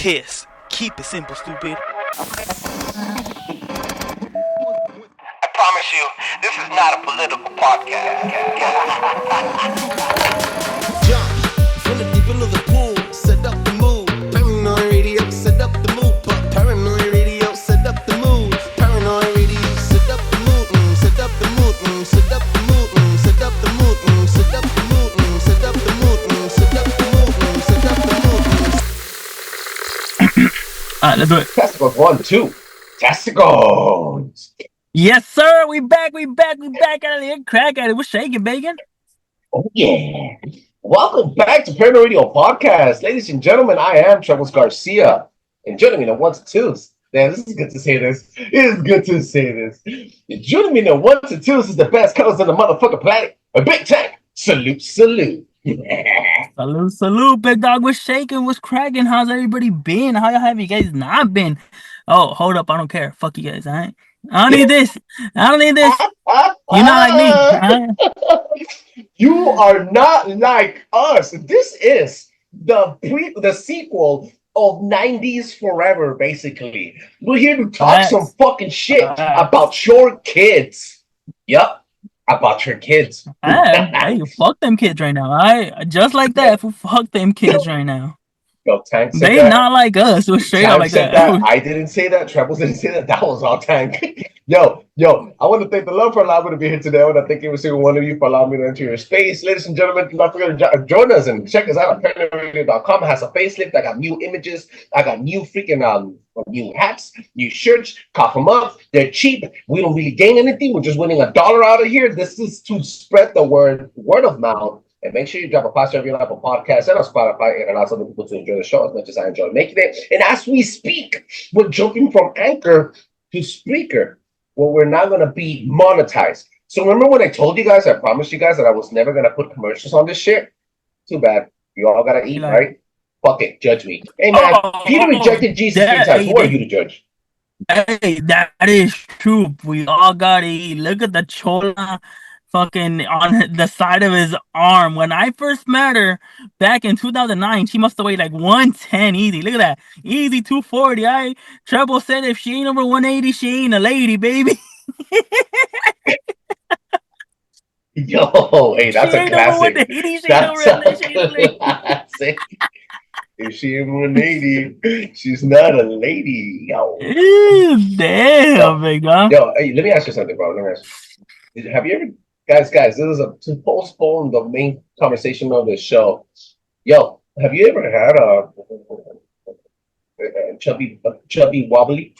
PST. Keep it simple, stupid. I promise you, this is not a political podcast. Jump from the deep end of the pool, set up the mood. Paranoid radio, set up the mood. Paranoid radio, set up the mood. Paranoid radio, set up the mood. Set up the mood. Set up the mood. Set up the mood. Set up the mood. Set up the mood. Set up the mood. Set up the mood. Alright, let's do it. Testicles 1, 2. Testicles. Yes, sir. We back out of here. Crack at it. We're shaking, bacon. Oh yeah. Welcome back to Paranoid Radio Podcast. Ladies and gentlemen, I am Trebles Garcia. And joining me in the 1 to 2s. Man, this is good to say this. It is good to say this. Joining me in the 1 to 2s is the best colors on the motherfucking planet. A big tank. Salute, salute. Salute, big dog. We're shaking. What's cracking? How's everybody been? How have you guys not been? Oh, hold up. I don't care. Fuck you guys. All right. I don't need this. You're not like me. You are not like us. This is the sequel of 90s Forever, basically. We're here to talk some fucking shit about your kids. Yup. About your kids. Hey, fuck them kids right now. Just like that. Fuck them kids right now. Yo, Tank said they that. not like us. We're straight Tank up like said that. I didn't say that. Trebles didn't say that. That was all Tank. Yo, I want to thank the love for allowing me to be here today. I want to thank every single one of you for allowing me to enter your space. Ladies and gentlemen, do not forget to join us and check us out at paranoidradio.com. It has a facelift. I got new images. I got new freaking new hats, new shirts. Cough them up. They're cheap. We don't really gain anything. We're just winning $1 out of here. This is to spread the word of mouth. And make sure you drop a 5-star review on Apple Podcasts and on Spotify and allow other people to enjoy the show as much as I enjoy making it. And as we speak, we're jumping from Anchor to Spreaker, where we're not going to be monetized. So remember when I told you guys, I promised you guys that I was never going to put commercials on this shit? Too bad. You all got to eat, right? Fuck it. Judge me. Hey, man, Peter rejected Jesus 3 times. Who are you to judge? Hey, that is true. We all got to eat. Look at the chola fucking on the side of his arm. When I first met her back in 2009, she must have weighed like 110 easy. Look at that. Easy 240. Treble said if she ain't over 180, she ain't a lady, baby. Yo, hey, that's a classic. That's a classic. If she ain't 180, she's not a lady. Yo. Damn, big dog. Yo, hey, let me ask you something, bro. Let me ask you. Have you ever... Guys, this is to postpone the main conversation of the show. Yo, have you ever had a chubby wobbly?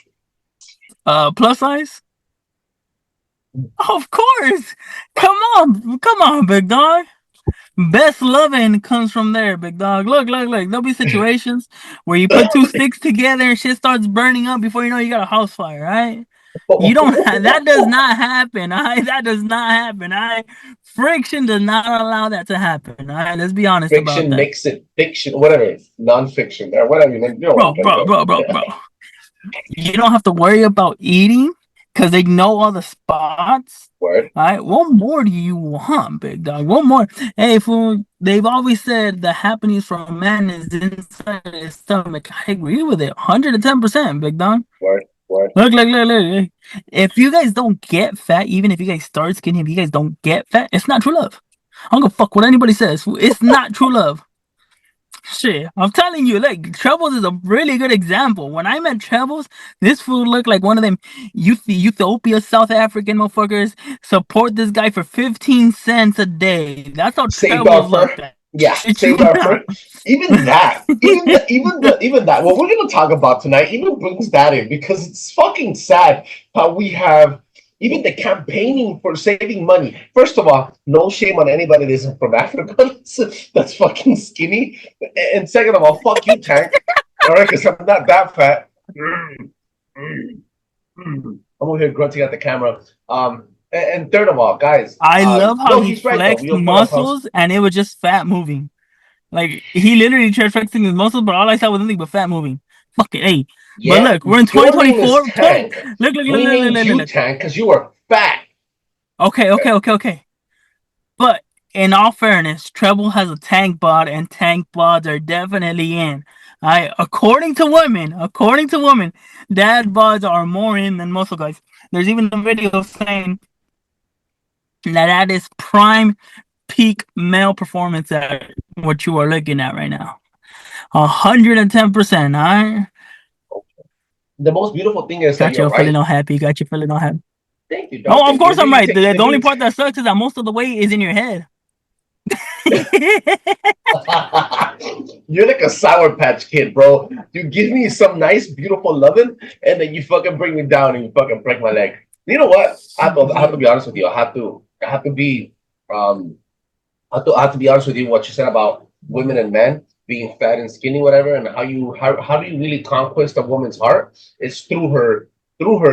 Plus size? Of course. Come on, big dog. Best loving comes from there, big dog. Look. There'll be situations where you put two sticks together and shit starts burning up before you know you got a house fire, right? You don't. That does not happen. That does not happen. Friction does not allow that to happen. Let's be honest about that. Fiction makes it fiction, whatever it is, non-fiction, or whatever you mean. Bro. You don't have to worry about eating because they know all the spots. Word. All right. What more do you want, big dog? What more? Hey, fool. They've always said the happiness for a man is inside his stomach. I agree with it, 110%, big dog. Word. What? Look. If you guys don't get fat, even if you guys start skinny, if you guys don't get fat, it's not true love. I don't give a fuck what anybody says. It's not true love. Shit, I'm telling you, like, Trebles is a really good example. When I met Trebles, this fool looked like one of them Ethiopia, South African motherfuckers. Support this guy for 15 cents a day. That's how Trebles looked at. Yeah, save our first. Even that. What we're gonna talk about tonight even brings that in because it's fucking sad how we have even the campaigning for saving money. First of all, no shame on anybody that isn't from Africa that's fucking skinny. And second of all, fuck you, Tank. All right, because I'm not that fat. I'm over here grunting at the camera. And third of all, guys, I love how he flexed muscles and it was just fat moving. Like, he literally tried flexing his muscles, but all I saw was nothing but fat moving. Fuck it, hey. Yeah, but look, we're in 2024. Look. Tank, because you were fat. Okay. But in all fairness, Treble has a tank bod, and tank bods are definitely in. According to women, dad bods are more in than muscle guys. There's even a video saying that is prime peak male performance at what you are looking at right now. 110%. All right. The most beautiful thing is that Got you're you feeling right. all happy. Got you feeling all happy. Thank you, dog. Oh, of Thank you. course It I'm really right. takes. The It only really. part that sucks is that most of the weight is in your head. You're like a Sour Patch Kid, bro. You give me some nice, beautiful loving, and then you fucking bring me down and you fucking break my leg. You know what? I have to be honest with you. I have to be I have to be honest with you. What you said about women and men being fat and skinny, whatever, and how do you really conquest a woman's heart? It's through her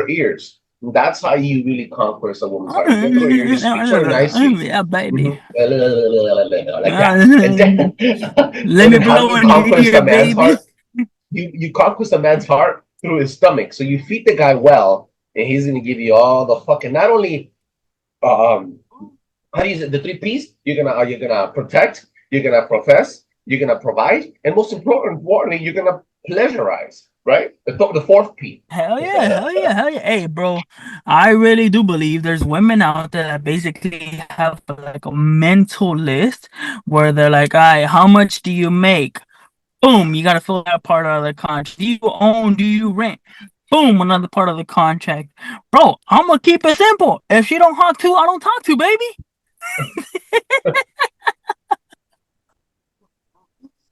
ears. That's how you really conquest a woman's heart. You go here, you speak to her nicely, Yeah, baby. like that, and then, Let and me then how do blow you in your conquest ear, a man's baby. heart? You conquest a man's heart through his stomach. So you feed the guy well, and he's gonna give you all the fucking not only um how do you say the three P's? You're gonna protect, you're gonna profess, you're gonna provide, and most importantly, you're gonna pleasurize, right? The fourth P. Hell yeah, hell yeah, hell yeah. Hey, bro, I really do believe there's women out there that basically have like a mental list where they're like, all right, how much do you make? Boom, you gotta fill that part out of the contract. Do you own, do you rent? Boom, another part of the contract. Bro, I'm gonna keep it simple. If she don't talk to, I don't talk to, baby.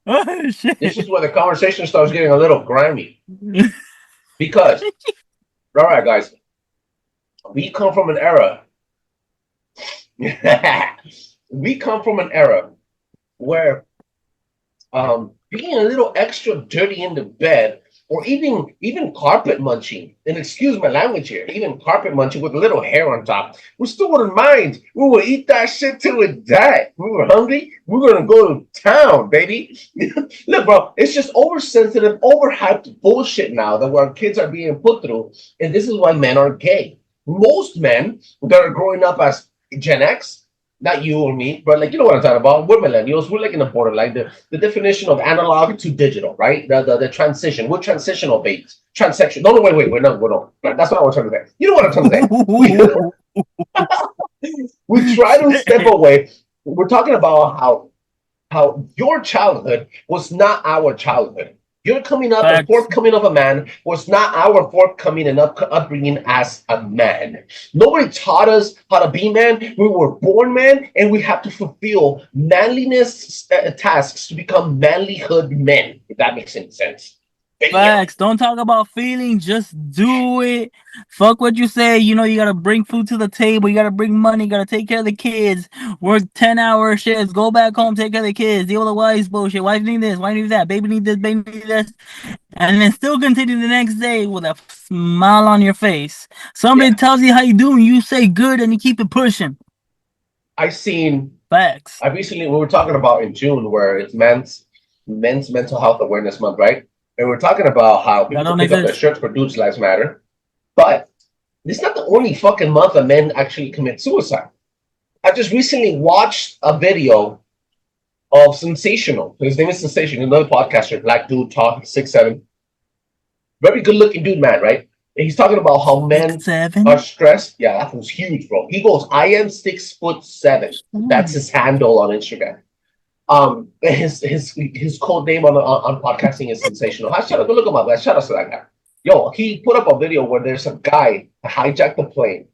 Oh, This is shit. where the conversation starts getting a little grimy because, all right, guys, we come from an era. We come from an era where being a little extra dirty in the bed, or even carpet munching, and excuse my language here, even carpet munching with a little hair on top, we still wouldn't mind. We would eat that shit till it died. We were hungry. We were gonna go to town, baby. Look, bro, it's just oversensitive, overhyped bullshit now that our kids are being put through, and this is why men are gay. Most men that are growing up as Gen X, not you or me, but like you know what I'm talking about. We're millennials. We're like in the borderline. The definition of analog to digital, right? The transition. We're transitional babies. Transection. No, wait. We're not. That's not what I'm trying to say. You know what I'm trying to say. We try to step away. We're talking about how your childhood was not our childhood. Your coming up and Facts. forthcoming of a man was not our forthcoming and upbringing as a man. Nobody taught us how to be man. We were born man, and we have to fulfill manliness tasks to become manlyhood men. If that makes any sense. Bam. Facts. Don't talk about feelings. Just do it. Fuck what you say. You know, you gotta bring food to the table. You gotta bring money. You gotta take care of the kids. Work 10-hour shifts. Go back home. Take care of the kids. Deal with the wife's bullshit. Wife need this. Wife need that. Baby need this. Baby need this. And then still continue the next day with a smile on your face. Somebody Yeah, tells you how you doing. You say good and you keep it pushing. I seen. Facts. I recently we were talking about in June where it's men's mental health awareness month, right? And we're talking about how That people could don't pick up their exist. shirts for dudes lives matter. But it's not the only fucking month that men actually commit suicide. I just recently watched a video of Sensational. His name is Sensational, another podcaster, black dude, talk 6'7", very good looking dude, man, right? And he's talking about how men are 6'7". stressed. Yeah, that was huge, bro. He goes, "I am 6'7". That's Ooh. his handle on Instagram. His code name on podcasting is Sensational. Shout out, go look him up, man. Shout out to that guy. Yo, he put up a video where there's a guy hijacked the plane.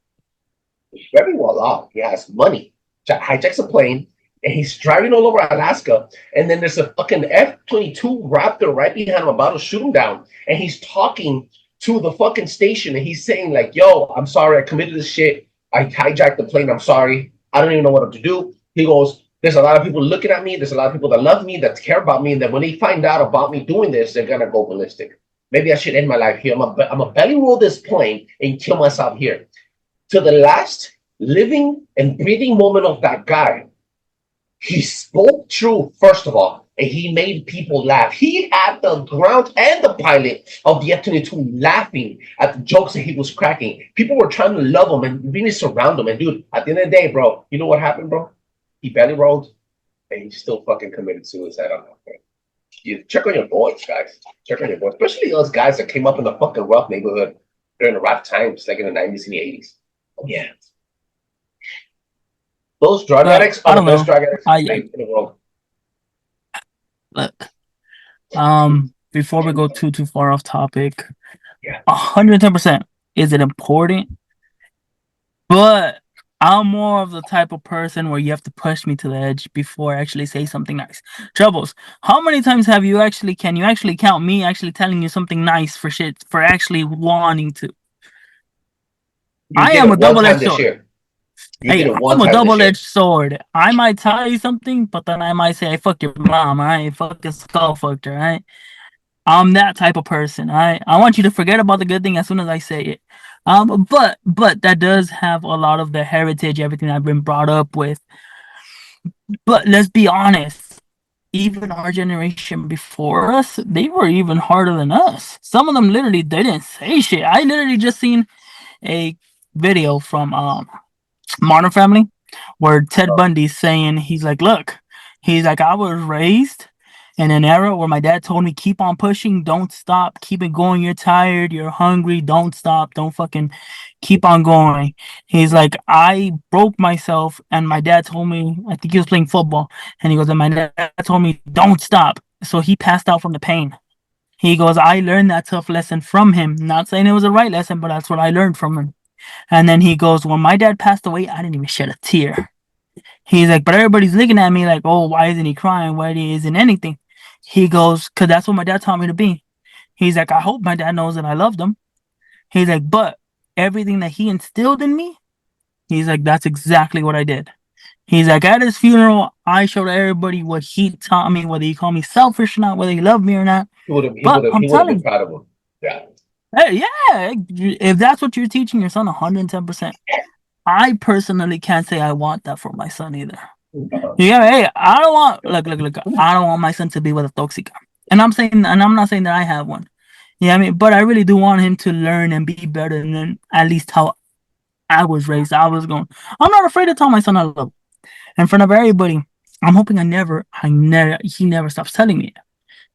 He's very well off. He has money. Hijacks a plane, and he's driving all over Alaska. And then there's a fucking F-22 Raptor right behind him, about to shoot him down. And he's talking to the fucking station, and he's saying like, "Yo, I'm sorry, I committed this shit. I hijacked the plane. I'm sorry. I don't even know what to do." He goes, "There's a lot of people looking at me. There's a lot of people that love me, that care about me, and that when they find out about me doing this, they're gonna go ballistic. Maybe I should end my life here. I'm a belly roll this plane and kill myself here." To the last living and breathing moment of that guy, he spoke true, first of all, and he made people laugh. He had the ground and the pilot of the F-22 laughing at the jokes that he was cracking. People were trying to love him and really surround him. And dude, at the end of the day, bro, you know what happened, bro? He belly rolled, and he still fucking committed suicide on that point. You check on your boys, guys. Check on your boys, especially those guys that came up in the fucking rough neighborhood during the rough times, like in the 90s and the 80s. Oh, yeah. Those drug addicts I are the don't best know. drug addicts in the world. Look, before we go too far off topic, Yeah. 110%. Is it important? But I'm more of the type of person where you have to push me to the edge before I actually say something nice. Troubles. How many times can you actually count me actually telling you something nice for shit for actually wanting to? You I did am it a one time double-edged this sword. year. You Hey, did it one I'm a time this year. double-edged sword. I might tell you something, but then I might say, "Hey, fuck your mom, alright? Fucking skull fucked her, alright?" I'm that type of person. I want you to forget about the good thing as soon as I say it. But that does have a lot of the heritage, everything I've been brought up with. But let's be honest, even our generation before us, they were even harder than us. Some of them literally didn't say shit. I literally just seen a video from Modern Family where Ted Bundy's saying he's like, look, he's like, I was raised in an era where my dad told me keep on pushing, don't stop, keep it going. You're tired, you're hungry, don't stop, don't fucking keep on going. He's like, I broke myself, and my dad told me, I think he was playing football, and he goes, and my dad told me don't stop. So he passed out from the pain. He goes, I learned that tough lesson from him. Not saying it was the right lesson, but that's what I learned from him. And then he goes, when my dad passed away, I didn't even shed a tear. He's like, but everybody's looking at me like, oh, why isn't he crying? Why isn't anything? He goes, because that's what my dad taught me to be. He's like, I hope my dad knows that I loved him. He's like, but everything that he instilled in me, he's like, that's exactly what I did. He's like, at his funeral, I showed everybody what he taught me, whether he called me selfish or not, whether he loved me or not. But I'm He would have telling been you, proud of him. Yeah. hey, yeah, if that's what you're teaching your son, 110%. I personally can't say I want that for my son either. Yeah, hey, I don't want look. I don't want my son to be with a toxic. And I'm not saying that I have one. Yeah, I mean, but I really do want him to learn and be better than at least how I was raised. I'm not afraid to tell my son I love him in front of everybody. I'm hoping he never stops telling me.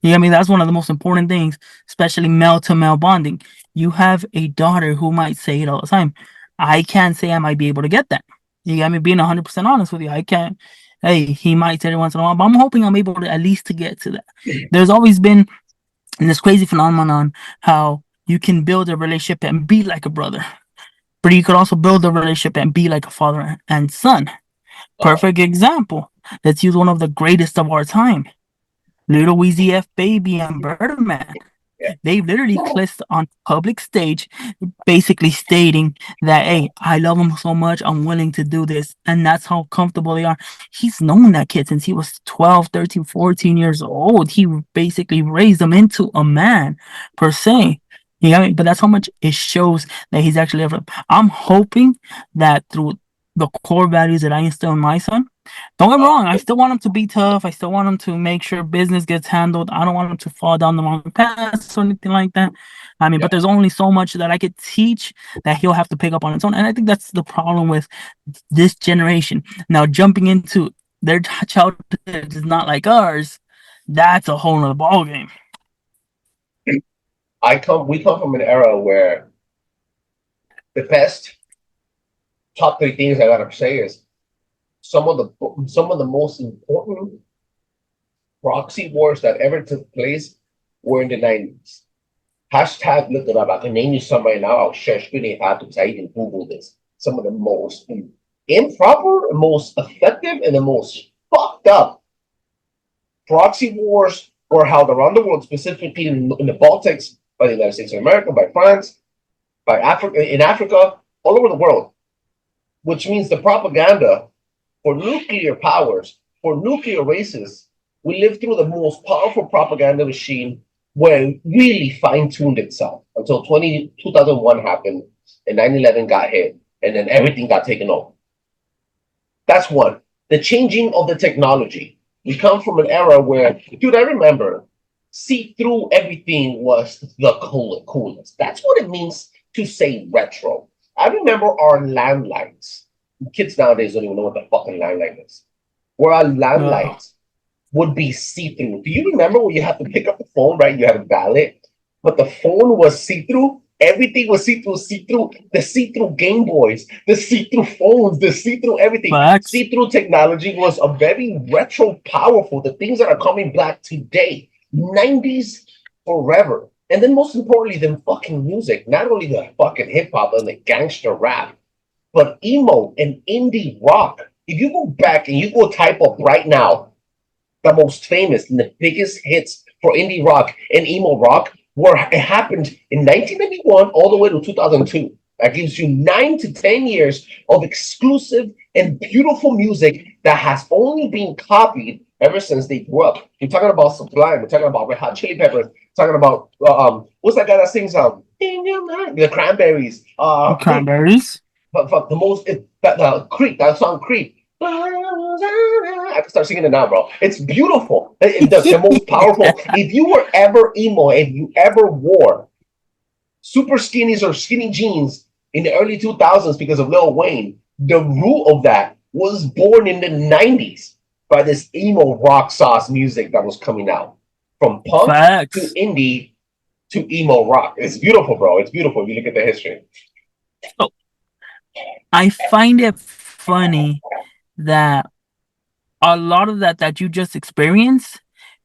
Yeah, I mean, that's one of the most important things, especially male to male bonding. You have a daughter who might say it all the time. I can't say I might be able to get that. You got me being 100% honest with you. I can't. Hey, he might say it once in a while, but I'm hoping I'm able to at least to get to that. There's always been this crazy phenomenon how you can build a relationship and be like a brother, but you could also build a relationship and be like a father and son. Perfect example. Let's use one of the greatest of our time, Little Weezy F Baby and Birdman. They literally kissed on public stage, basically stating that, hey, I love him so much, I'm willing to do this. And that's how comfortable they are. He's known that kid since he was 12, 13, 14 years old. He basically raised him into a man, per se. You know what I mean? But that's how much it shows that he's actually ever. I'm hoping that through the core values that I instill in my son, don't get me wrong, I still want him to be tough. I still want him to make sure business gets handled. I don't want him to fall down the wrong path or anything like that. I mean, but there's only so much that I could teach that he'll have to pick up on its own. And I think that's the problem with this generation. Now, jumping into their childhood is not like ours. That's a whole nother ballgame. We come from an era where the best top three things I gotta say is some of the most important proxy wars that ever took place were in the 90s. Hashtag look it up. I can name you some right now. I'll share screen if I have to even Google this. Some of the most improper, most effective, and the most fucked up proxy wars were held around the world, specifically in the Baltics, by the United States of America, by France, by Africa, in Africa, all over the world. Which means the propaganda for nuclear powers, for nuclear races, we lived through the most powerful propaganda machine where it really fine-tuned itself until 2001 happened and 9/11 got hit and then everything got taken over. That's one. The changing of the technology. We come from an era where, dude, I remember, see through everything was the coolest. That's what it means to say retro. I remember our landlines. Kids nowadays don't even know what the fucking landline is. Where our landlines would be see-through. Do you remember when you had to pick up the phone, right? You had a ballot, but the phone was see-through. Everything was see-through. The see-through Game Boys, the see-through phones, the see-through everything. Facts. See-through technology was a very retro, powerful. The things that are coming back today, 90s forever. And then most importantly, the fucking music, not only the fucking hip hop and the gangster rap, but emo and indie rock. If you go back and you go type up right now, the most famous and the biggest hits for indie rock and emo rock were it happened in 1991 all the way to 2002. That gives you 9 to 10 years of exclusive and beautiful music that has only been copied ever since they grew up. You're talking about Sublime. We're talking about Red Hot Chili Peppers. Talking about what's that guy that sings In Your Mind? The Cranberries. Cranberries. But the most that Creep, that song Creep. I can start singing it now, bro. It's beautiful. The most powerful. If you were ever emo, if you ever wore super skinnies or skinny jeans in the early 2000s because of Lil Wayne, the root of that was born in the 90s by this emo rock sauce music that was coming out. From punk Facts. to indie to emo rock. It's beautiful, bro. It's beautiful if you look at the history. So, I find it funny that a lot of that you just experienced,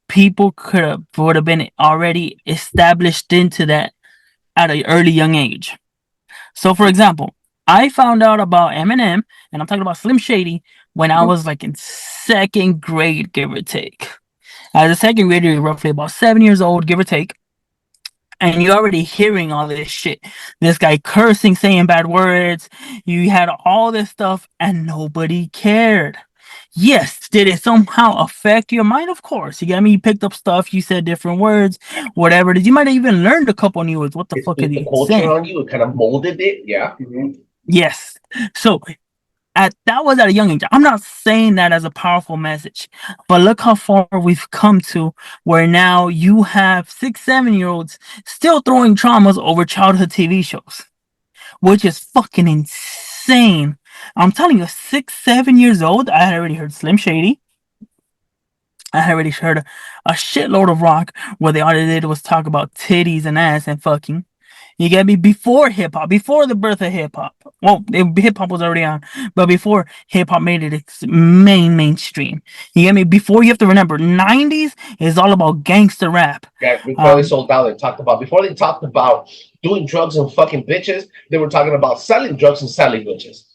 people would have been already established into that at an early young age. So, for example, I found out about Eminem, and I'm talking about Slim Shady, when I was like in second grade, give or take. As a second grader, you're roughly about 7 years old, give or take. And you're already hearing all this shit. This guy cursing, saying bad words. You had all this stuff, and nobody cared. Yes, did it somehow affect your mind? Of course. You get me? You picked up stuff, you said different words, whatever. You might have even learned a couple new words. What the fuck is he culture saying? on you, it kind of molded it, yeah. Mm-hmm. Yes. So that was at a young age. I'm not saying that as a powerful message, but look how far we've come to where now you have 6, 7-year-olds still throwing traumas over childhood TV shows, which is fucking insane. I'm telling you, 6, 7 years old, I had already heard Slim Shady. I had already heard a shitload of rock where they all they did was talk about titties and ass and fucking. You get me? Before hip hop, before the birth of hip hop. Well, hip hop was already on, but before hip hop made it its mainstream. You get me? Before, you have to remember, 90s is all about gangster rap. Yeah, before they sold out, before they talked about doing drugs and fucking bitches, they were talking about selling drugs and selling bitches.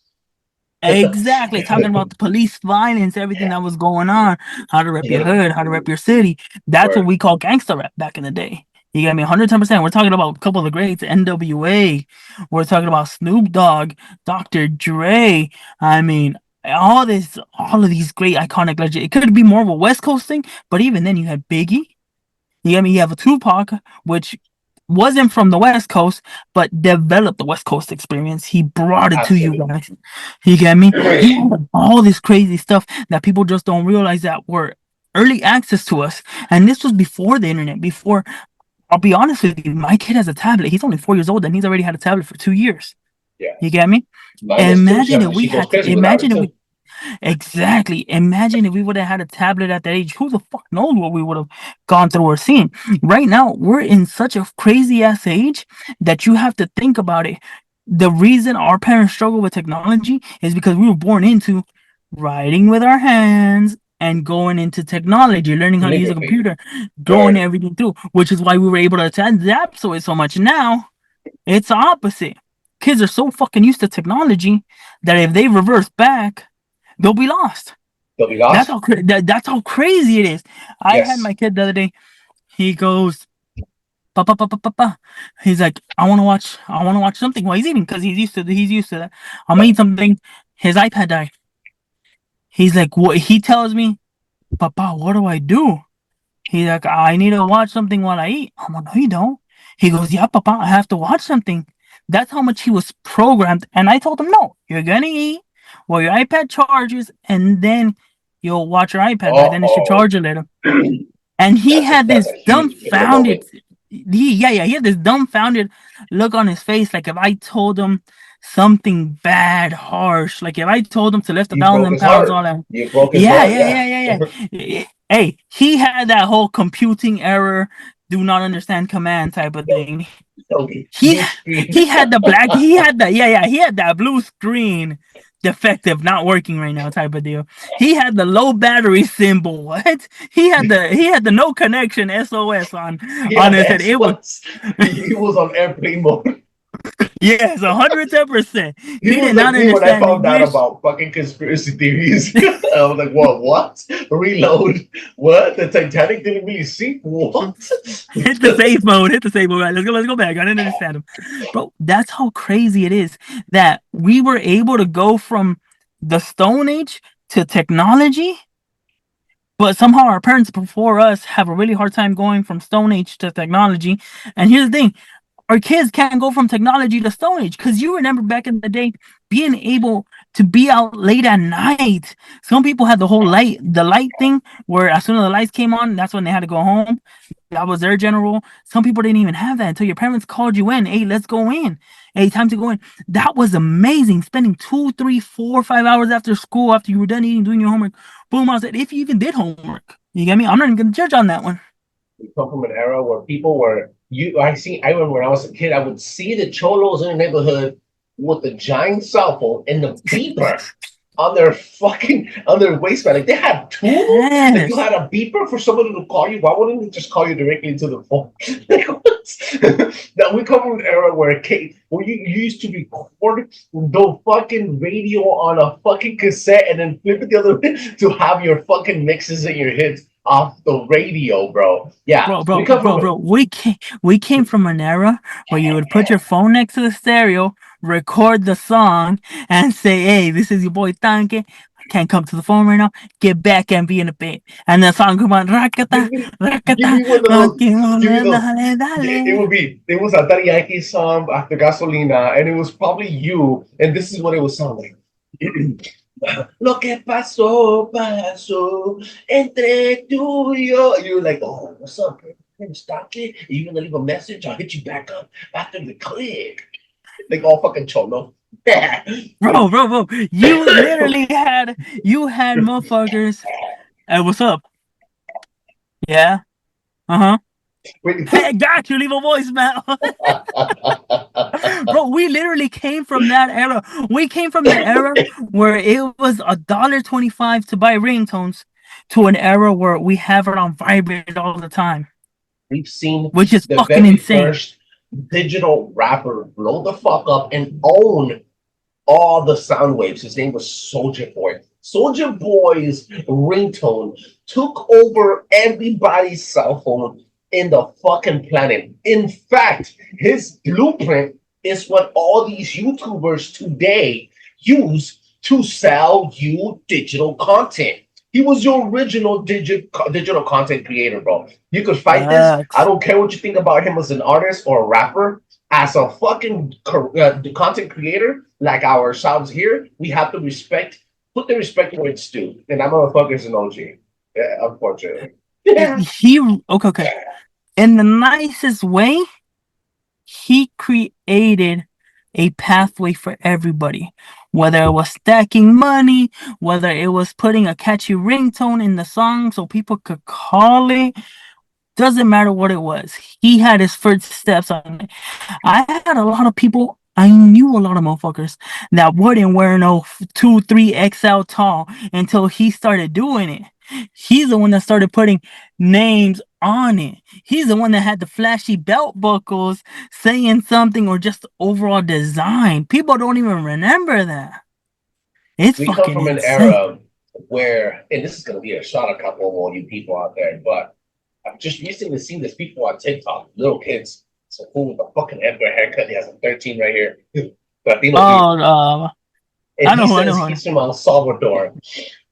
Exactly. Talking about the police violence, everything that was going on, how to rep your hood, how to rep your city. That's what we call gangster rap back in the day. You get me? 110%. We're talking about a couple of the greats, NWA. We're talking about Snoop Dogg, Dr. Dre. I mean, all of these great iconic legends. It could be more of a West Coast thing, but even then you had Biggie. You get me? You have a Tupac, which wasn't from the West Coast, but developed the West Coast experience. He brought it to you guys. You get me? He had all this crazy stuff that people just don't realize that were early access to us. And this was before the internet, before. I'll be honest with you, my kid has a tablet. He's only 4 years old and he's already had a tablet for 2 years. Yeah. You get me? Imagine if we had exactly. Imagine if we would have had a tablet at that age. Who the fuck knows what we would have gone through or seen? Right now, we're in such a crazy ass age that you have to think about it. The reason our parents struggle with technology is because we were born into writing with our hands and going into technology, learning how to use a computer, going everything through, which is why we were able to adapt to it so much. Now, it's the opposite. Kids are so fucking used to technology that if they reverse back, they'll be lost. That's how crazy it is. I had my kid the other day. He goes, "Papa, papa, papa." He's like, I want to watch something while he's eating because he's used to that. I'm eating something. His iPad died. He's like, what? He tells me, "Papa, what do I do?" He's like, "I need to watch something while I eat." I'm like, "No, you don't." He goes, "Yeah, Papa, I have to watch something." That's how much he was programmed. And I told him, "No, you're gonna eat while your iPad charges, and then you'll watch your iPad back. Then it should charge a little." And he had this dumbfounded, he had this dumbfounded look on his face, like if I told him something bad, harsh, like if I told him to lift 1,000 pounds, all that. You broke his heart. Hey, he had that whole computing error, do not understand command type of thing. Okay, He blue screen. he had the black. He had the He had that blue screen defective, not working right now type of deal. He had the low battery symbol. What? He had the no connection SOS on Yeah, his head. that's It was what he was on airplane mode. yes, 110%. He He was did like not me when I understand found out English. about fucking conspiracy theories. I was like, what? Reload? What? The Titanic didn't really sink? What? Hit the save mode. Hit the save mode. Right, let's go back. I didn't understand him, bro. That's how crazy it is that we were able to go from the Stone Age to technology. But somehow our parents before us have a really hard time going from Stone Age to technology. And here's the thing, our kids can't go from technology to Stone Age because you remember back in the day being able to be out late at night. Some people had the light thing where as soon as the lights came on, that's when they had to go home. That was their general. Some people didn't even have that until your parents called you in. Hey, let's go in. Hey, time to go in. That was amazing. Spending 2, 3, 4, 5 hours after school, after you were done eating, doing your homework. Boom, I said, if you even did homework. You get me? I'm not even gonna judge on that one. We come from an era where people were I remember when I was a kid, I would see the cholos in the neighborhood with the giant cell phone and the beeper on their waistband. Like they had tools. Like you Yes. had a beeper for somebody to call you. Why wouldn't they just call you directly into the phone? Now we come from an era where you used to record the fucking radio on a fucking cassette and then flip it the other way to have your fucking mixes and your hits off the radio, bro. Yeah, we come from Bro. We came from an era where you would put your phone next to the stereo, record the song, and say, "Hey, this is your boy Tanque. Can't come to the phone right now. Get back and be in a bit." And the song come on, give rakata, me give rakata, me one of those. Give me rakimole, those. dale, It dale. would be it was a teriyaki song after gasolina, and it was probably you, and this is what it was sound like. Lo que pasó entre tú y yo. You're like, oh, what's up? Stop it. Are you gonna leave a message? I'll hit you back up after the click. Like all fucking cholo. Bro. You had motherfuckers. Hey, what's up? Yeah. Uh-huh. Wait, Hey, got you. Leave a voicemail. Bro, we literally came from that era. We came from the era where it was $1.25 to buy ringtones to an era where we have it on vibrate all the time, we've seen which is the fucking very insane. first digital rapper blow the fuck up and own all the sound waves. His name was Soldier Boy. Soldier Boy's ringtone took over everybody's cell phone in the fucking planet. In fact, his blueprint is what all these YouTubers today use to sell you digital content. He was your original digital content creator, bro. You could fight this. I Facts. don't care what you think about him as an artist or a rapper. As a fucking content creator, like ourselves here, we have to put the respect where it's due. And that motherfucker is an OG, yeah, unfortunately. Yeah. He okay. In the nicest way, he created a pathway for everybody. Whether it was stacking money, whether it was putting a catchy ringtone in the song so people could call it, doesn't matter what it was. He had his first steps on it. I had a lot of people. I knew a lot of motherfuckers that wouldn't wear no 2, 3 XL tall until he started doing it. He's the one that started putting names on it. He's the one that had the flashy belt buckles saying something or just overall design. People don't even remember that. It's We come fucking from an insane. era where, and this is going to be a shot at a couple of all you people out there, but I've just recently seen these people on TikTok, little kids, so cool with a fucking Edgar haircut. He has a 13 right here. Latino dude. Oh, And I he know, I says know. he's from El Salvador.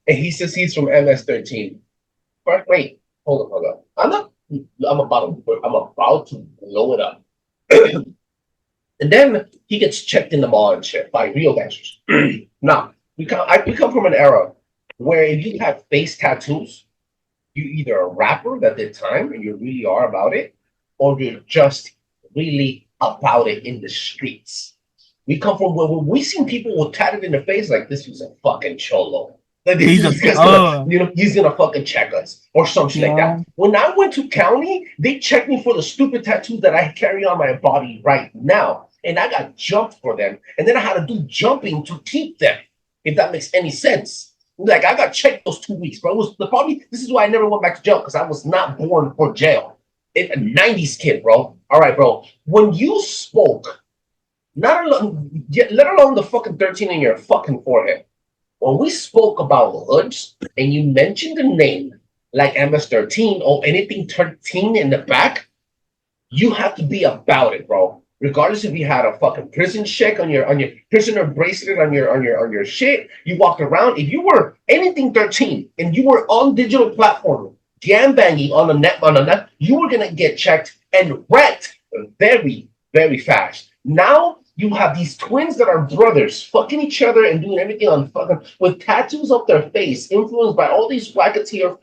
And he says he's from MS-13. But wait, hold up. I'm about to blow it up. And then he gets checked in the mall and shit by real gangsters. Now, we come from an era where if you have face tattoos, you're either a rapper that did time and you really are about it, or you're just really about it in the streets. We come from where we seen people with tatted in the face like this was a fucking cholo. Like He's this a guy's gonna, he's gonna fucking check us or something like that. When I went to county, they checked me for the stupid tattoos that I carry on my body right now, and I got jumped for them, and then I had to do jumping to keep them. If that makes any sense. Like I got checked those 2 weeks, bro. It was the probably this is why I never went back to jail because I was not born for jail. A 90s kid, bro. All right, bro. When you spoke, not alone, let alone the fucking 13 in your fucking forehead. When we spoke about hoods and you mentioned the name like MS-13 or anything 13 in the back, you have to be about it, bro. Regardless if you had a fucking prison check on your prisoner bracelet on your shit, you walked around. If you were anything 13 and you were on digital platform, gambanging on the net, you were gonna get checked and wrecked very, very fast. Now you have these twins that are brothers fucking each other and doing everything on fucking with tattoos up their face, influenced by all these racketeering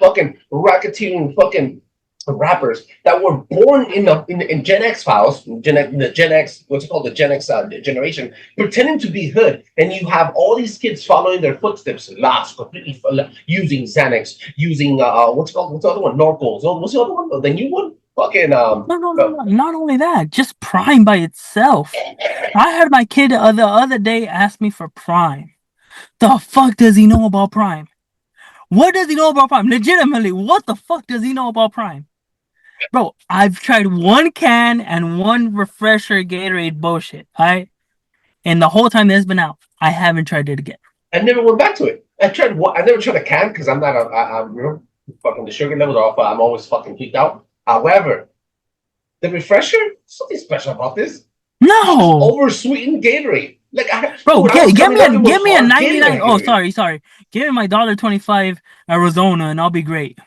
fucking rappers that were born in Gen X files, the Gen X, what's it called, the Gen X generation, pretending to be hood, and you have all these kids following their footsteps, lost, completely using Xanax, using what's the other one, Norcos, what's the other one, the new one? Fucking No. Not only that, just Prime by itself. I heard my kid the other day ask me for Prime. The fuck does he know about Prime? What does he know about Prime? Legitimately, what the fuck does he know about Prime? Bro, I've tried one can and one refresher Gatorade bullshit, alright? And the whole time it's been out, I haven't tried it again. I never went back to it. I never tried a can because I'm not I'm fucking the sugar levels are off. I'm always fucking freaked out. However, the refresher, something special about this. No, over sweetened Gatorade. Like, bro, give me a 99. Oh, sorry. Give me my $1.25 Arizona, and I'll be great.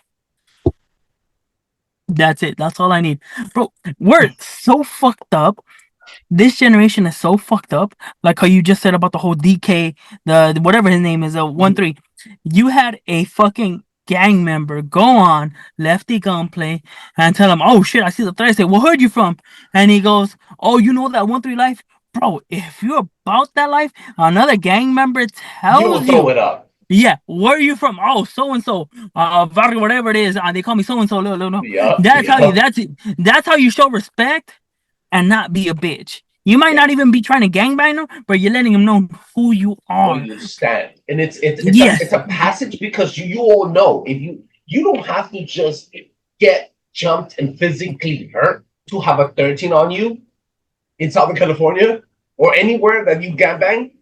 That's it. That's all I need, bro. We're so fucked up. This generation is so fucked up. Like how you just said about the whole DK, the whatever his name is, 1-3. You had a fucking gang member go on Lefty Gunplay and tell him, "Oh shit, I see the threat." I say, "Where heard you from?" And he goes, "Oh, you know that 1-3 life, bro. If you're about that life, another gang member tells you throw it up. Yeah, where are you from? Oh, so and so, whatever it is. They call me so and so. No. Yeah, That's how you show respect and not be a bitch. You might not even be trying to gangbang them, but you're letting them know who you are. Where you stand, and it's a passage because you all know if you don't have to just get jumped and physically hurt to have a 13 on you in Southern California or anywhere that you gangbang.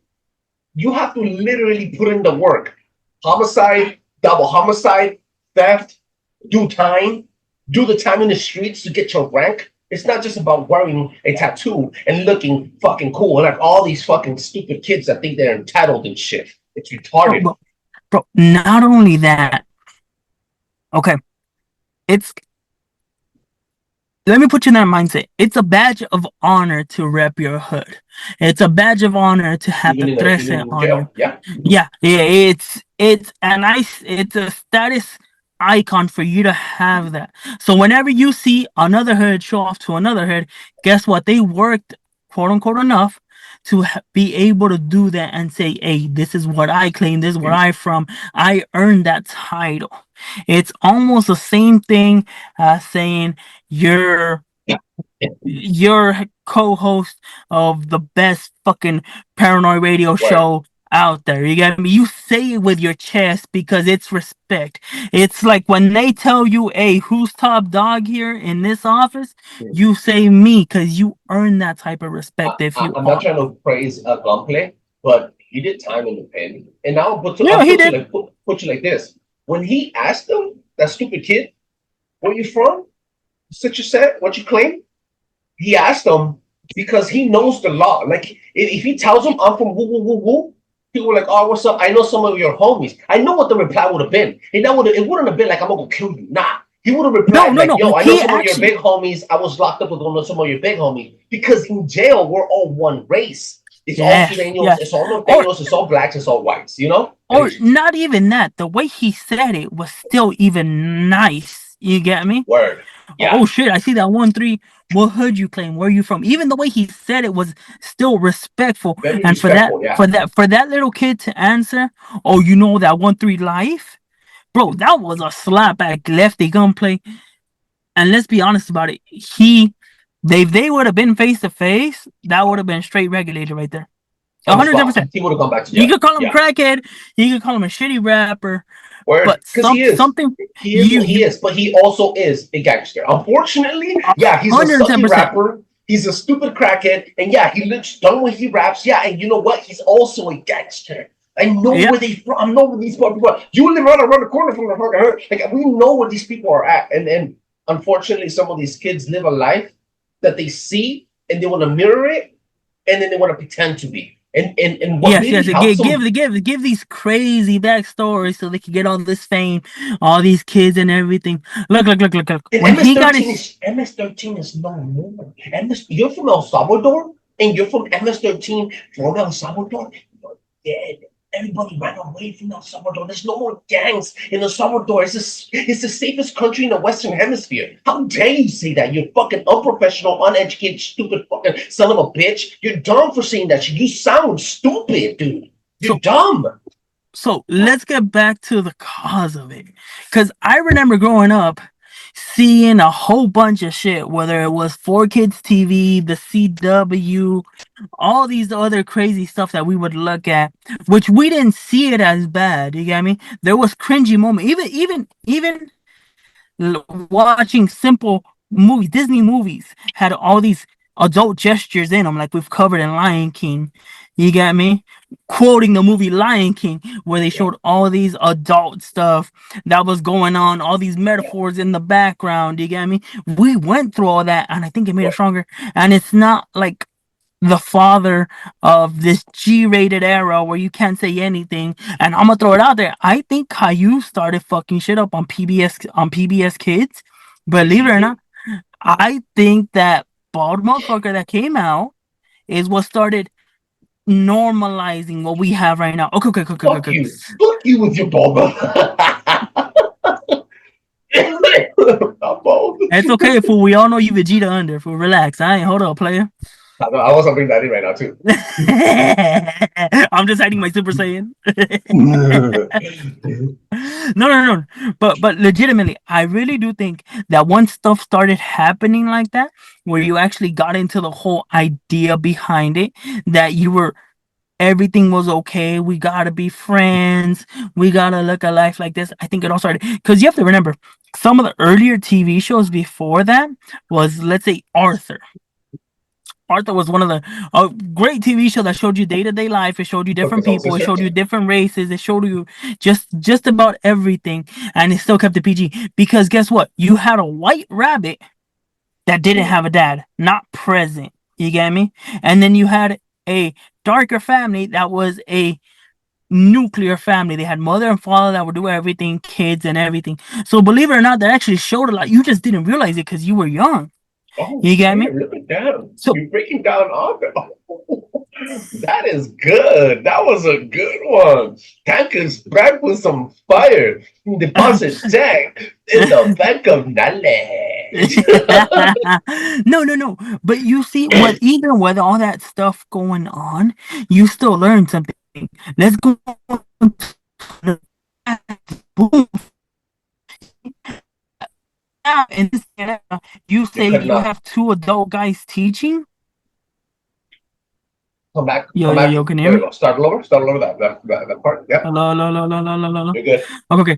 You have to literally put in the work. Homicide, double homicide, theft, do the time in the streets to get your rank. It's not just about wearing a tattoo and looking fucking cool like all these fucking stupid kids that think they're entitled and shit. It's retarded. Bro, not only that. Okay. Let me put you in that mindset. It's a badge of honor to rep your hood. It's a badge of honor to have the dress on you. Yeah. It's a status icon for you to have that. So whenever you see another hood show off to another hood, guess what? They worked, quote unquote, enough to be able to do that and say, "Hey, this is what I claim. This is where I'm from. I earned that title." It's almost the same thing as saying you're co-host of the best fucking paranoid radio show out there. You get me? You say it with your chest because it's respect. It's like when they tell you, "Hey, who's top dog here in this office?" You say me because you earn that type of respect. I'm not trying to praise Gunplay, but he did time in the pen, and now put you like this. When he asked him, that stupid kid, "Where you from? Such a set, what you claim?" He asked him because he knows the law. Like if he tells him, "I'm from woo," people were like, "Oh, what's up? I know some of your homies." I know what the reply would have been. And it wouldn't have been like, "I'm gonna kill you." Nah. He would have replied "Yo, I know some of your big homies. I was locked up with some of your big homies." Because in jail, we're all one race. It's all Sureños, it's all Norteños, it's all blacks, it's all whites, you know? Or not even that. The way he said it was still even nice. You get me? Word. Yeah. Oh shit! I see that 1-3. What hood you claim? Where you from? Even the way he said it was still respectful. Very And respectful. Yeah. for that little kid to answer, oh, you know that 1-3 life, bro. That was a slap back lefty gunplay. And let's be honest about it. If they would have been face to face, that would have been straight regulated right there. On the 110%. He would have gone back to You jail. could call him Yeah. crackhead. You could call him a shitty rapper. Word. But Because he is. something He is what he is, but he also is a gangster. Unfortunately, yeah, he's a sucky 110%. rapper. He's a stupid crackhead, and yeah, he looks dumb when he raps. Yeah, and you know what? He's also a gangster. I know where they from. I know where these people are. You live around the corner from the fucking hood. Like we know where these people are at, and unfortunately, some of these kids live a life that they see and they want to mirror it, and then they want to pretend to be. And what really helps them, give these crazy backstories so they can get all this fame, all these kids and everything. Look. and When he got MS-13 is no more. You're from El Salvador, and you're from MS-13 from El Salvador. You're dead. Everybody ran away from El Salvador. There's no more gangs in El Salvador. It's the safest country in the Western Hemisphere. How dare you say that? You're fucking unprofessional, uneducated, stupid fucking son of a bitch. You're dumb for saying that shit. You sound stupid, dude. You're dumb. So let's get back to the cause of it. Because I remember growing up seeing a whole bunch of shit, whether it was 4Kids TV, the CW, all these other crazy stuff that we would look at, which we didn't see it as bad. You get me? There was cringy moments. Even watching simple movies, Disney movies had all these adult gestures in them, like we've covered in Lion King. You get me? Quoting the movie Lion King, where they showed all these adult stuff that was going on, all these metaphors in the background. You get me? We went through all that, and I think it made us stronger. And it's not like the father of this G-rated era where you can't say anything. And I'm gonna throw it out there. I think Caillou started fucking shit up on PBS Kids. Believe it or not, I think that bald motherfucker that came out is what started normalizing what we have right now. Okay. Fuck you with your bald mother. I'm bald. It's okay, fool. We all know you Vegeta under. Fool, relax. Hold up, player. I wasn't bring that in right now too. I'm just hiding my Super Saiyan. No. But legitimately, I really do think that once stuff started happening like that, where you actually got into the whole idea behind it, that everything was okay. We gotta be friends. We gotta look at life like this. I think it all started because you have to remember some of the earlier TV shows before that was, let's say, Arthur. Arthur was one of the great TV show that showed you day-to-day life. It showed you different people. It showed you different races. It showed you just about everything, and it still kept the PG. Because guess what? You had a white rabbit that didn't have a dad, not present. You get me? And then you had a darker family that was a nuclear family. They had mother and father that would do everything, kids and everything. So believe it or not, that actually showed a lot. You just didn't realize it because you were young. Oh, you get me? Look at that. So you're breaking down Arthur. That is good. That was a good one. Tankers back with some fire. Deposit tech in the back of knowledge. No. But you see, even with all that stuff going on, you still learn something. Let's go. Boom. In this era, you say you have two adult guys teaching. Come back. Yo, can you hear me? Start over that part. Yeah. Hello. You're good. Okay.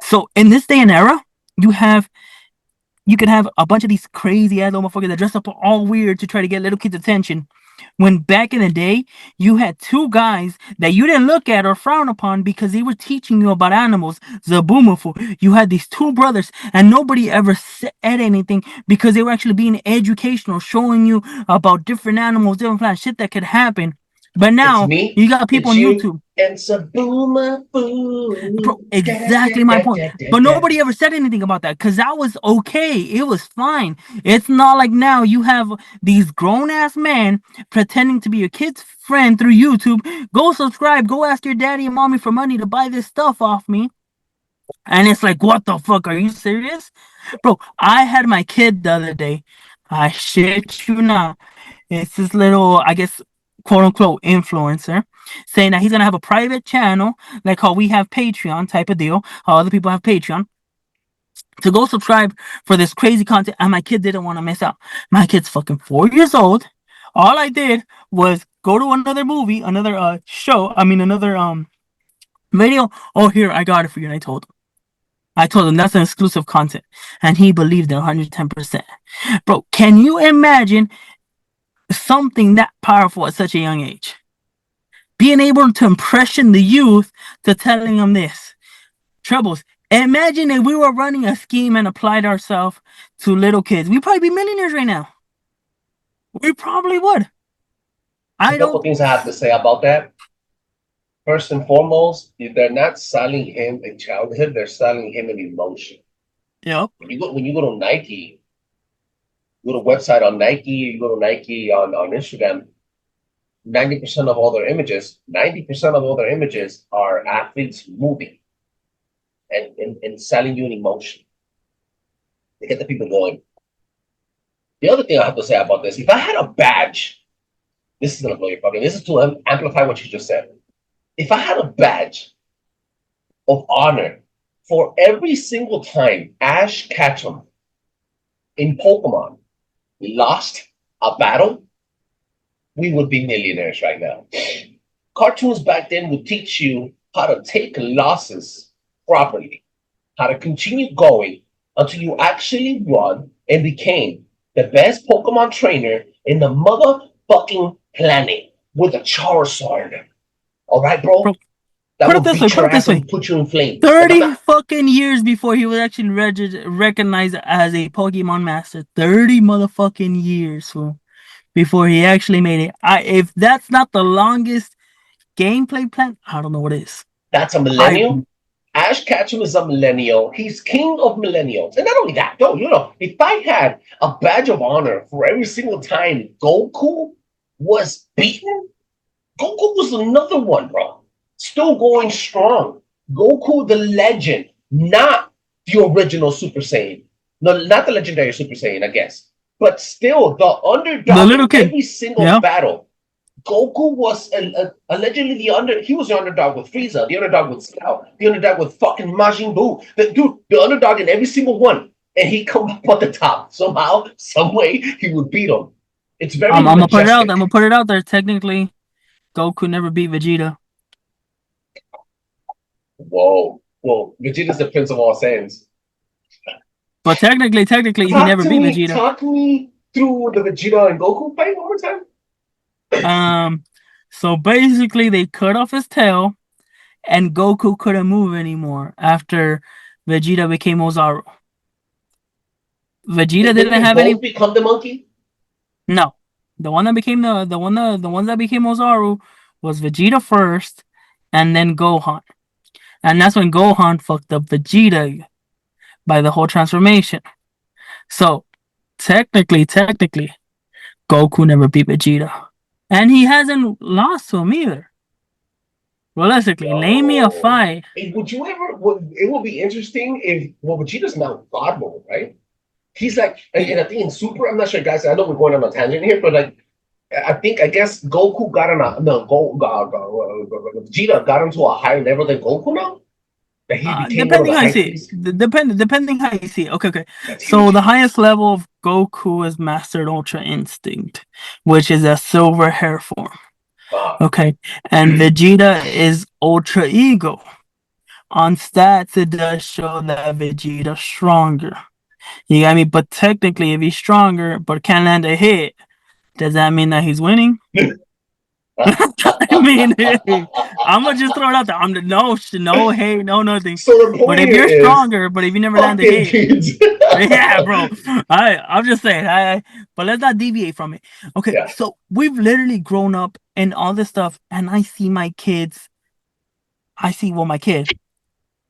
So in this day and era, you can have a bunch of these crazy ass motherfuckers that dress up all weird to try to get little kids' attention. When back in the day, you had two guys that you didn't look at or frown upon because they were teaching you about animals. Zaboomaful. You had these two brothers, and nobody ever said anything because they were actually being educational, showing you about different animals, different plants, shit that could happen. But now you got people on YouTube. And Zaboomaful. Bro, exactly my point. But nobody ever said anything about that because that was okay. It was fine. It's not like now you have these grown-ass men pretending to be your kid's friend through YouTube. Go subscribe. Go ask your daddy and mommy for money to buy this stuff off me. And it's like, what the fuck? Are you serious? Bro, I had my kid the other day. I shit you not. It's this little, I guess, quote unquote influencer saying that he's gonna have a private channel, like how we have Patreon type of deal, how other people have Patreon, to go subscribe for this crazy content. And my kid didn't want to miss out. My kid's fucking 4 years old. All I did was go to another movie, another show, another video. Oh, here, I got it for you. And I told him that's an exclusive content. And he believed it 110%. Bro, can you imagine something that powerful at such a young age? Being able to impression the youth to telling them this. Trebles, imagine if we were running a scheme and applied ourselves to little kids. We'd probably be millionaires right now. We probably would. A couple things I have to say about that. First and foremost, they're not selling him in childhood, they're selling him in emotion. Yep. When you go to Nike, you go to a website on Nike, you go to Nike on Instagram, 90% of all their images are athletes moving and selling you an emotion. They get the people going. The other thing I have to say about this, if I had a badge, this is gonna blow your fucking, this is to amplify what you just said. If I had a badge of honor for every single time Ash Ketchum in Pokemon lost a battle, we would be millionaires right now. Cartoons back then would teach you how to take losses properly, how to continue going until you actually won and became the best Pokemon trainer in the motherfucking planet with a Charizard. All right, bro? That would beat your ass and put you in flames. 30 fucking years before he was actually recognized as a Pokemon master. 30 motherfucking years, fool, before he actually made it. If that's not the longest gameplay plan, I don't know what is. That's a millennial. Ash Ketchum is a millennial. He's king of millennials. And not only that, though, if I had a badge of honor for every single time Goku was beaten, Goku was another one, bro. Still going strong. Goku the legend, not the original Super Saiyan. No, not the legendary Super Saiyan, I guess. But still, the underdog the little kid. In every single battle. Goku was allegedly he was the underdog with Frieza, the underdog with Scout, the underdog with fucking Majin Buu. The underdog in every single one. And he come up at the top. Somehow, some way, he would beat him. It's very I'm gonna put it out. I'm gonna put it out there. Technically, Goku never beat Vegeta. Whoa. Well, Vegeta's the Prince of all Saiyans. But technically, he never beat Vegeta. Talk me through the Vegeta and Goku fight one more time. So basically they cut off his tail and Goku couldn't move anymore after Vegeta became Ozaru. Vegeta didn't have any become the monkey? No. The one that became the ones that became Ozaru was Vegeta first and then Gohan. And that's when Gohan fucked up Vegeta by the whole transformation. So technically Goku never beat Vegeta. And he hasn't lost to him either. Realistically, name me a fight. Would you ever? It will be interesting if Vegeta's now God mode, right? He's like, and I think in Super, I'm not sure, guys. I know we're going on a tangent here, but like, I guess Goku got on Vegeta got into a higher level than Goku now. Depending how you see it. Depending how you see it. Okay. So the highest level of Goku is Mastered Ultra Instinct, which is a silver hair form. Okay. And Vegeta is Ultra Ego. On stats, it does show that Vegeta's stronger. You got me? But technically, if he's stronger but can't land a hit, does that mean that he's winning? I mean, I'm gonna just throw it out there. No, nothing. So but if you're stronger, but if you never land a hit, yeah, bro. I'm just saying. But let's not deviate from it. Okay, So we've literally grown up and all this stuff, and I see my kids. My kid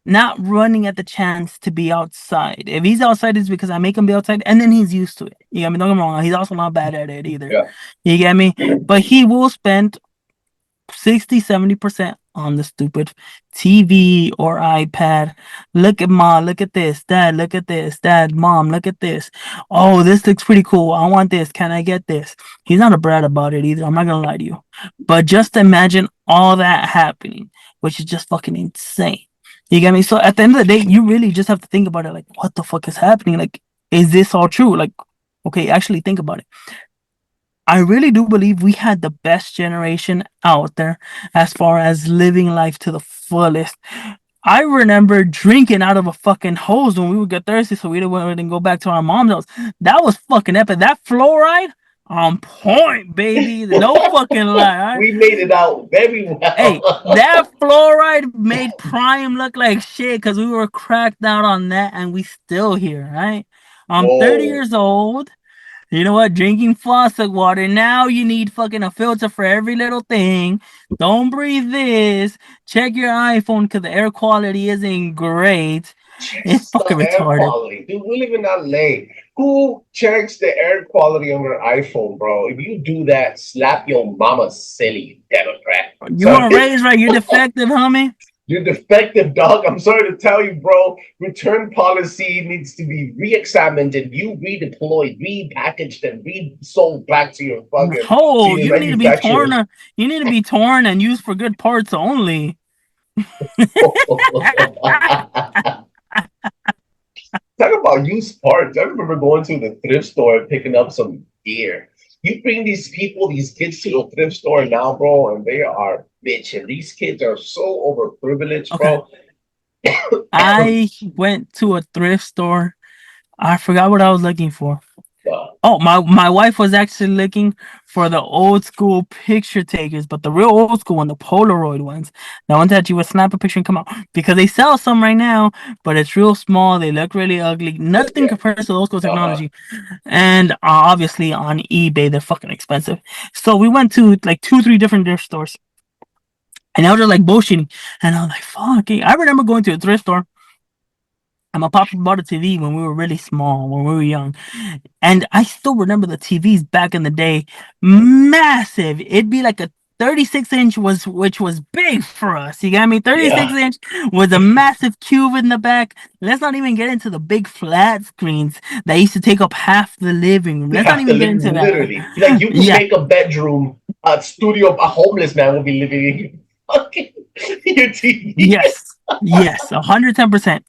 not running at the chance to be outside. If he's outside, it's because I make him be outside, and then he's used to it. You get me? Don't get me wrong. He's also not bad at it either. Yeah. You get me? But he will spend 60-70% on the stupid TV or iPad. Look at mom, look at this, dad, look at this, dad, mom, look at this. Oh, this looks pretty cool. I want this. Can I get this? He's not a brat about it either. I'm not gonna lie to you. But just imagine all that happening, which is just fucking insane. You get me? So at the end of the day, you really just have to think about it like, what the fuck is happening? Like, is this all true? Like, okay, actually think about it. I really do believe we had the best generation out there as far as living life to the fullest. I remember drinking out of a fucking hose when we would get thirsty, so we didn't go back to our mom's house. That was fucking epic. That fluoride on point, baby. No fucking lie. All right? We made it out very well. Hey, that fluoride made Prime look like shit because we were cracked out on that, and we still here, right? I'm 30 Whoa. years old. You know what? Drinking faucet water. Now you need fucking a filter for every little thing. Don't breathe this. Check your iPhone because the air quality isn't great. It's The fucking air retarded. quality. Dude, we live in LA. Who checks the air quality on their iPhone, bro? If you do that, slap your mama silly, Democrat. You weren't raised right. You're defective, homie. You're defective, dog. I'm sorry to tell you, bro. Return policy needs to be re-examined and you redeployed, repackaged, and resold back to your fucking Oh, to you your need to be torn. manufacturers. You need to be torn and used for good parts only. Talk about used parts. I remember going to the thrift store and picking up some gear. You bring these people, these kids to the thrift store now, bro, and they are bitching. These kids are so overprivileged, Okay. bro. I went to a thrift store. I forgot what I was looking for. Oh, my wife was actually looking for the old school picture takers, but the real old school one, the Polaroid ones, the ones that you would snap a picture and come out. Because they sell some right now, but it's real small. They look really ugly. Nothing Yeah. compares to old school technology. And obviously on eBay, they're fucking expensive. So we went to like 2, 3 different thrift stores, and I was just like bullshitting. And I was like, "Fuck!" I remember going to a thrift store. And my papa bought a TV when we were really small, when we were young. And I still remember the TVs back in the day, massive. It'd be like a 36-inch which was big for us. You got me? 36-inch with a massive cube in the back. Let's not even get into the big flat screens that used to take up half the living room. Let's not even get into that. Literally. Like you can make a bedroom, a studio, a homeless man will be living in fucking your TV. Yes. Yes, 110%.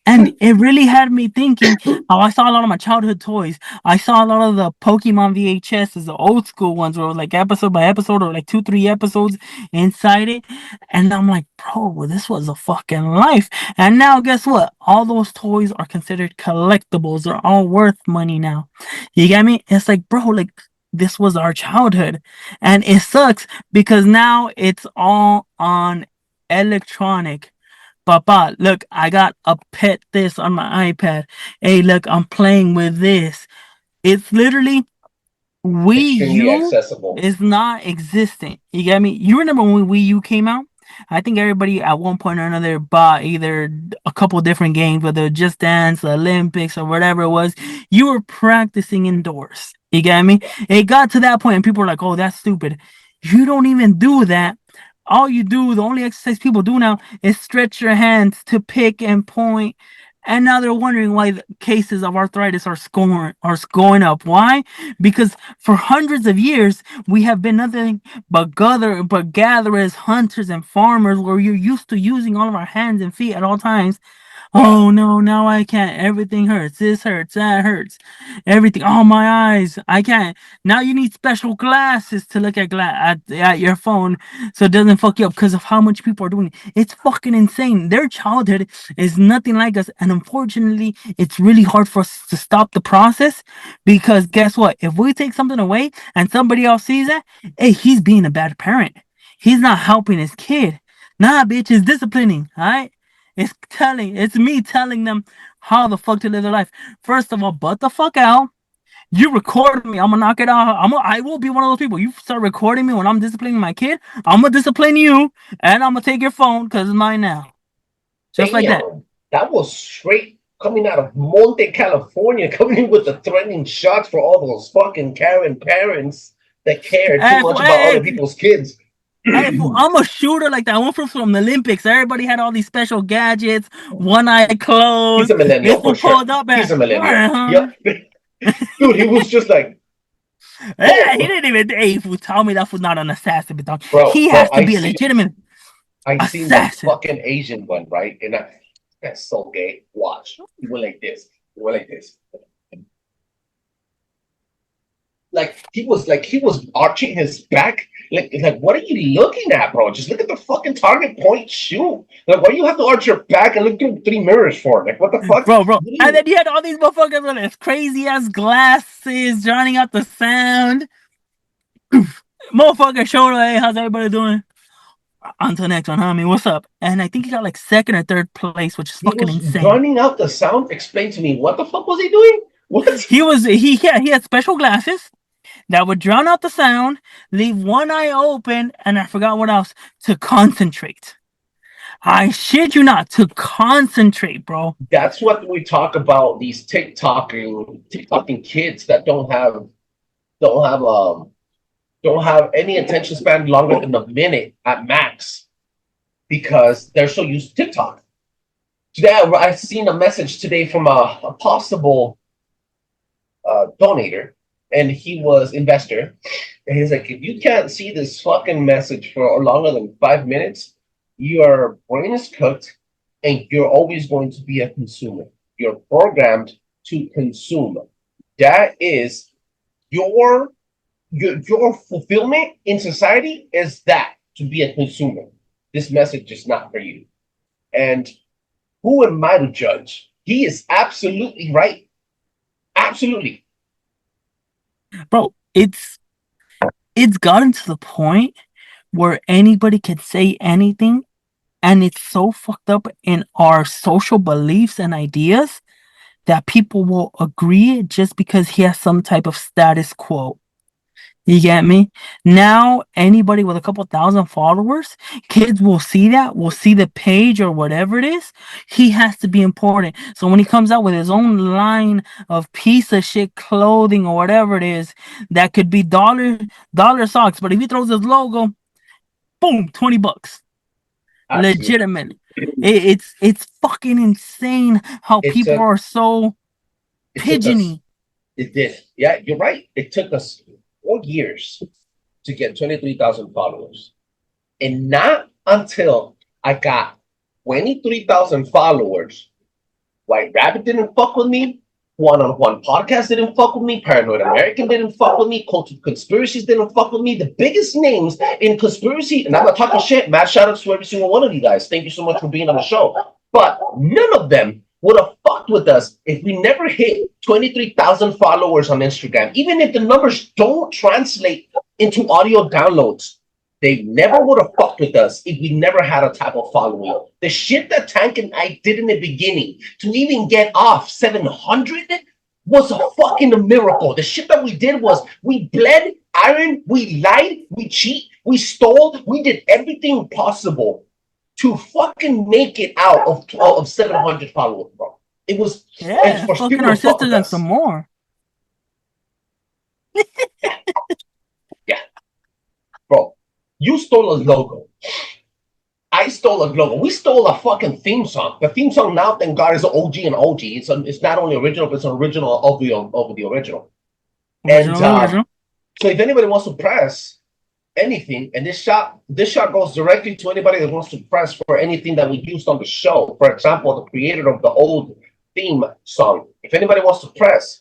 And it really had me thinking how I saw a lot of my childhood toys. I saw a lot of the Pokemon VHSs, the old school ones where it was like episode by episode or like 2, 3 episodes inside it. And I'm like, bro, this was a fucking life. And now guess what? All those toys are considered collectibles. They're all worth money now. You get me? It's like, bro, like this was our childhood. And it sucks because now it's all on electronic. Papa, look, I got a pet this on my iPad. Hey, look, I'm playing with this. It's literally Wii Extremely U accessible. is not existent. You get me? You remember when Wii U came out? I think everybody at one point or another bought either a couple different games, whether Just Dance, the Olympics, or whatever it was. You were practicing indoors. You get me? It got to that point and people were like, oh, that's stupid. You don't even do that. All you do, the only exercise people do now is stretch your hands to pick and point. And now they're wondering why the cases of arthritis are going up. Why? Because for hundreds of years, we have been nothing but gatherers, hunters, and farmers where you're used to using all of our hands and feet at all times. Oh no, now I can't. Everything hurts. This hurts. That hurts. Everything. Oh, my eyes. I can't. Now you need special glasses to look at your phone so it doesn't fuck you up because of how much people are doing it. It's fucking insane. Their childhood is nothing like us. And unfortunately, it's really hard for us to stop the process because guess what? If we take something away and somebody else sees that, hey, he's being a bad parent. He's not helping his kid. Nah, bitch, it's disciplining. All right? It's me telling them how the fuck to live their life. First of all, butt the fuck out. You record me, I'm gonna knock it out. I will be one of those people. You start recording me when I'm disciplining my kid, I'm gonna discipline you, and I'm gonna take your phone because it's mine now. Just like that. That was straight coming out of Monte, California, coming in with the threatening shots for all those fucking Karen parents that care too much about other people's kids. I'm a shooter like that. I went from the Olympics. Everybody had all these special gadgets, one eye He's closed. a millennial This for fool sure. pulled up He's a and millennial. Yep. Dude, he was just like, yeah, he oh, didn't even. Hey, fool, tell me that was not an assassin, but dog. bro, He bro, has to be a legitimate I seen the assassin. fucking Asian one, right? And that's so gay. Watch. He went like this. He went like this. Like he was arching his back. Like what are you looking at, bro? Just look at the fucking target point, shoot. Like, why do you have to arch your back and look through 3 mirrors for? Like, what the fuck? Bro. And then you had all these motherfuckers with his crazy ass glasses, drowning out the sound. Motherfucker showed up, hey, how's everybody doing? On to the next one, homie. What's up? And I think he got like second or third place, which is He fucking was insane. running out the sound. Explain to me, what the fuck was he doing? What? He had special glasses that would drown out the sound, leave one eye open, and I forgot what else, to concentrate. I shit you not, to concentrate, bro. That's what we talk about. These TikToking kids that don't have any attention span longer than a minute at max because they're so used to TikTok. Today, I seen a message today from a possible donator, and he was investor. And he's like, if you can't see this fucking message for longer than 5 minutes, your brain is cooked, and you're always going to be a consumer. You're programmed to consume. That is your fulfillment in society is that to be a consumer. This message is not for you. And who am I to judge? He is absolutely right. Absolutely. Bro, it's gotten to the point where anybody can say anything, and it's so fucked up in our social beliefs and ideas that people will agree just because he has some type of status quo. You get me? Now, anybody with a couple thousand followers, kids will see that, will see the page or whatever it is. He has to be important. So when he comes out with his own line of piece of shit clothing or whatever it is, that could be dollar socks, but if he throws his logo, boom, $20. Absolutely. Legitimately. It's fucking insane how people are so pigeony. It did. Yeah, you're right. It took us 4 years to get 23,000 followers. And not until I got 23,000 followers, White Rabbit didn't fuck with me, One-on-One Podcast didn't fuck with me, Paranoid American didn't fuck with me, Cult of Conspiracies didn't fuck with me. The biggest names in conspiracy, and I'm not talking shit, mad shout outs to every single one of you guys. Thank you so much for being on the show. But none of them would have fucked with us if we never hit 23,000 followers on Instagram. Even if the numbers don't translate into audio downloads, they never would have fucked with us if we never had a type of following. The shit that Tank and I did in the beginning to even get off 700 was a fucking miracle. The shit that we did was we bled iron, we lied, we cheat, we stole, we did everything possible to fucking make it out of 700 followers, bro. It was for fucking our sisters and some more. Yeah. Bro, you stole a logo. I stole a logo. We stole a fucking theme song. The theme song now, thank God, is OG and OG. It's not only original, but it's an original of the original. Original. So if anybody wants to press anything, and this shot goes directly to anybody that wants to press for anything that we used on the show. For example, the creator of the old theme song. If anybody wants to press,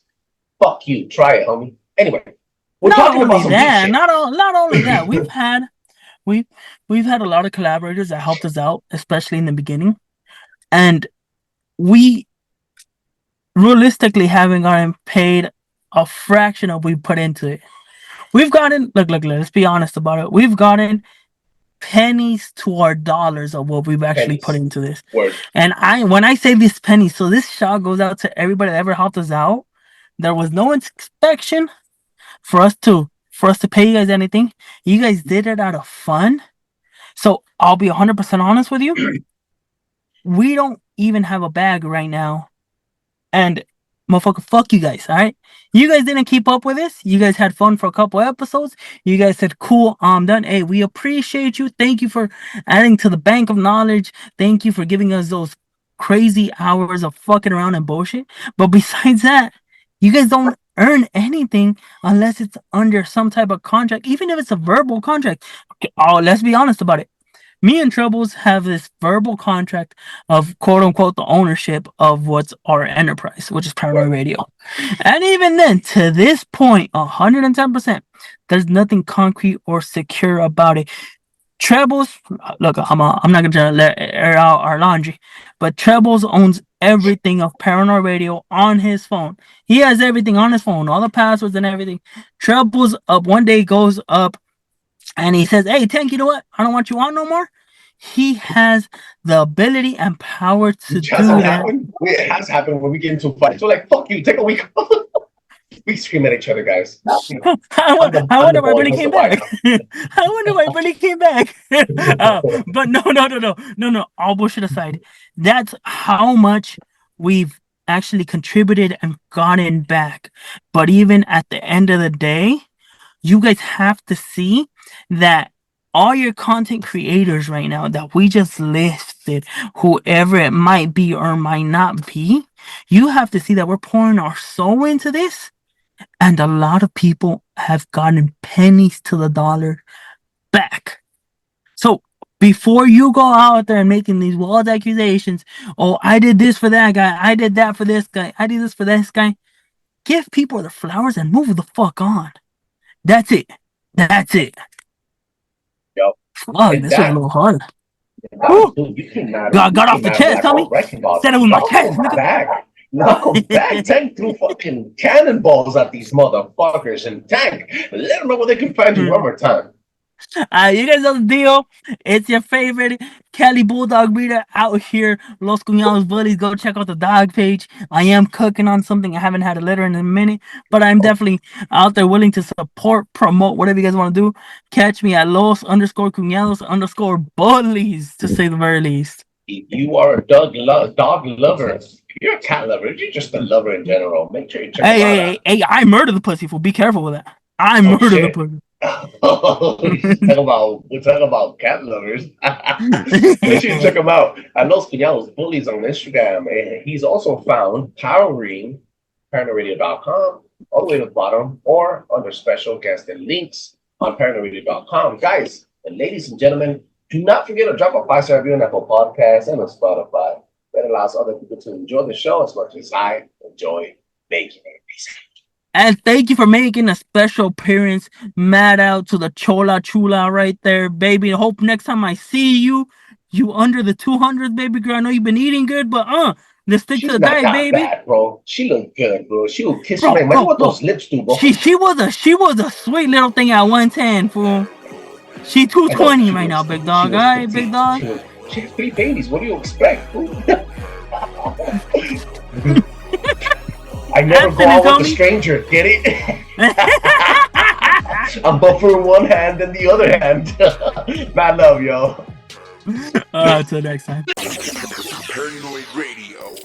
fuck you. Try it, homie. Anyway, we're talking about some shit. Not only that, we've had a lot of collaborators that helped us out, especially in the beginning, and we realistically haven't gotten paid a fraction of what we put into it. We've gotten look. Let's be honest about it. We've gotten pennies to our dollars of what we've actually put into this. Word. And when I say this penny, so this shot goes out to everybody that ever helped us out. There was no inspection for us to pay you guys anything. You guys did it out of fun. So I'll be 100% honest with you. We don't even have a bag right now. And Motherfucker, fuck you guys, alright? You guys didn't keep up with this. You guys had fun for a couple episodes. You guys said, cool, I'm done. Hey, we appreciate you. Thank you for adding to the bank of knowledge. Thank you for giving us those crazy hours of fucking around and bullshit. But besides that, you guys don't earn anything unless it's under some type of contract, even if it's a verbal contract. Okay, oh, let's be honest about it. Me and Trebles have this verbal contract of quote unquote the ownership of what's our enterprise, which is Paranoid Radio. And even then, to this point, 110%, there's nothing concrete or secure about it. Trebles, look, I'm not gonna let air out our laundry, but Trebles owns everything of Paranoid Radio on his phone. He has everything on his phone, all the passwords and everything. Trebles up one day goes up and he says, "Hey, Tank, you know what? I don't want you on no more." He has the ability and power to do that. It has happened when we get into fights. We're like, "Fuck you, take a week." We scream at each other, guys. I wonder why Billy came back. I wonder why Billy came back. But no. All bullshit aside, that's how much we've actually contributed and gotten back. But even at the end of the day, you guys have to see that all your content creators right now that we just listed, whoever it might be or might not be, you have to see that we're pouring our soul into this. And a lot of people have gotten pennies to the dollar back. So before you go out there and making these wild accusations, oh, I did this for that guy, I did that for this guy, I did this for this guy, give people their flowers and move the fuck on. That's it. Yep. Fuck, this was a little hard. Dude, you cannot. Got off the chest, tell me. Said it with my chest. Knock them back. Tank threw fucking cannonballs at these motherfuckers. And Tank, let them know where they can find you one more time. You guys know the deal. It's your favorite Cali Bulldog breeder out here, Los Cuñados Bullies. Go check out the dog page. I am cooking on something. I haven't had a litter in a minute, but I'm definitely out there willing to support, promote, whatever you guys want to do. Catch me at Los_Cuñados_Bullies, to say the very least. If you are a dog lover, if you're a cat lover, if you're just a lover in general, make sure you check Hey, I murder the pussy, fool. Be careful with that. I murder the pussy. We're talking about cat lovers. Make sure you check him out at Los Cuñados Bullies on Instagram. And he's also found powering paranoidradio.com all the way to the bottom or under special guest and links on paranoidradio.com. Guys and ladies and gentlemen, do not forget to drop a 5-star review on Apple Podcasts and on Spotify. That allows other people to enjoy the show as much as I enjoy making it. And thank you for making a special appearance. Mad out to the Chola Chula right there, baby. I hope next time I see you, you under the 200s, baby girl. I know you've been eating good, but let's stick to the diet, baby. Bad, bro. She looked good, bro. She will kiss you. Remember what those lips do, bro? She was a sweet little thing at 110, fool. She 220 right now, big dog. All right, big dog. She has 3 babies. What do you expect, fool? I never go out with a stranger, get it? I'm buffering one hand and the other hand. Mad love, yo. Until next time. Paranoid Radio.